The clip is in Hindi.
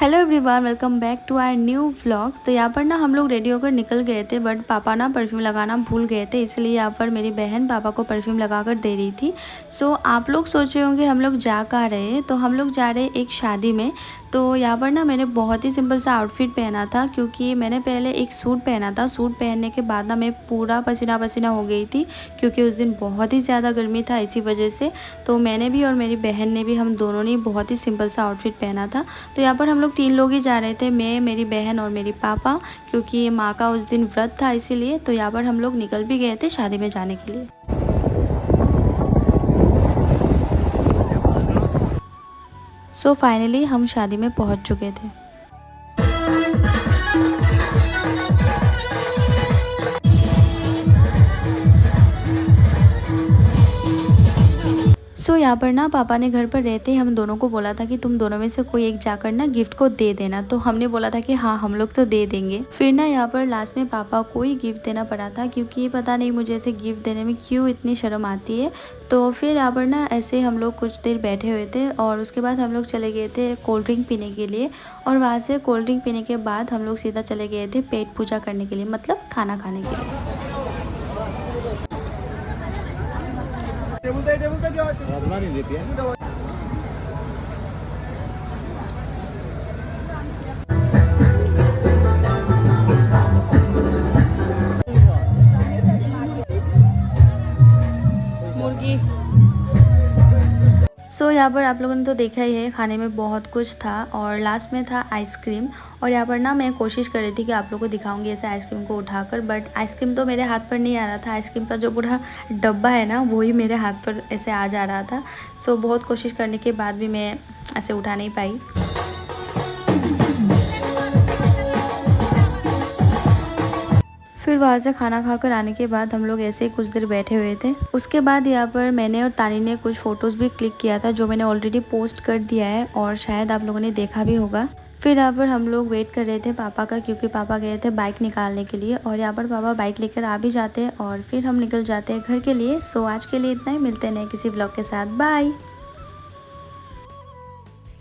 Hello everyone, welcome back to our new vlog. तो यहाँ पर ना हम लोग रेडी होकर निकल गए थे, बट पापा ना परफ्यूम लगाना भूल गए थे, इसलिए यहाँ पर मेरी बहन पापा को परफ्यूम लगा कर दे रही थी। सो आप लोग सोचे होंगे हम लोग जा कहाँ रहे हैं। तो हम लोग जा रहे हैं एक शादी में। तो यहाँ पर ना मैंने बहुत ही सिंपल सा आउटफिट पहना था, क्योंकि मैंने पहले एक सूट पहना था। सूट पहनने के बाद ना मैं पूरा पसीना पसीना हो गई थी, क्योंकि उस दिन बहुत ही ज़्यादा गर्मी था, इसी वजह से। तो मैंने भी और मेरी बहन ने भी, हम दोनों ने बहुत ही सिंपल सा आउटफिट पहना था। तो यहाँ पर हम लोग 3 लोग ही जा रहे थे, मैं, मेरी बहन और मेरी पापा, क्योंकि माँ का उस दिन व्रत था इसीलिए। तो यहाँ पर हम लोग निकल भी गए थे शादी में जाने के लिए। सो फाइनली हम शादी में पहुँच चुके थे। यहाँ पर ना पापा ने घर पर रहते ही हम दोनों को बोला था कि तुम दोनों में से कोई एक जाकर ना गिफ्ट को दे देना। तो हमने बोला था कि हाँ, हम लोग तो दे देंगे। फिर ना यहाँ पर लास्ट में पापा को ही गिफ्ट देना पड़ा था, क्योंकि पता नहीं मुझे ऐसे गिफ्ट देने में क्यों इतनी शर्म आती है। तो फिर यहाँ पर ना ऐसे हम लोग कुछ देर बैठे हुए थे, और उसके बाद हम लोग चले गए थे कोल्ड ड्रिंक पीने के लिए। और वहाँ से कोल्ड ड्रिंक पीने के बाद हम लोग सीधा चले गए थे पेट पूजा करने के लिए, मतलब खाना खाने के लिए। नहीं देती है। मुर्गी। यहाँ पर आप लोगों ने तो देखा ही है, खाने में बहुत कुछ था, और लास्ट में था आइसक्रीम। और यहाँ पर ना मैं कोशिश कर रही थी कि आप लोगों को दिखाऊंगी ऐसे आइसक्रीम को उठाकर, बट आइसक्रीम तो मेरे हाथ पर नहीं आ रहा था। आइसक्रीम का जो पूरा डब्बा है ना, वही मेरे हाथ पर ऐसे आ जा रहा था। बहुत कोशिश करने के बाद भी मैं ऐसे उठा नहीं पाई। फिर वहाँ से खाना खाकर आने के बाद हम लोग ऐसे ही कुछ देर बैठे हुए थे। उसके बाद यहाँ पर मैंने और तानी ने कुछ फ़ोटोज़ भी क्लिक किया था, जो मैंने ऑलरेडी पोस्ट कर दिया है, और शायद आप लोगों ने देखा भी होगा। फिर यहाँ पर हम लोग वेट कर रहे थे पापा का, क्योंकि पापा गए थे बाइक निकालने के लिए, और यहाँ पर पापा बाइक लेकर आ भी जाते हैं, और फिर हम निकल जाते हैं घर के लिए। आज के लिए इतना ही, मिलते हैं नए किसी व्लॉग के साथ। बाय।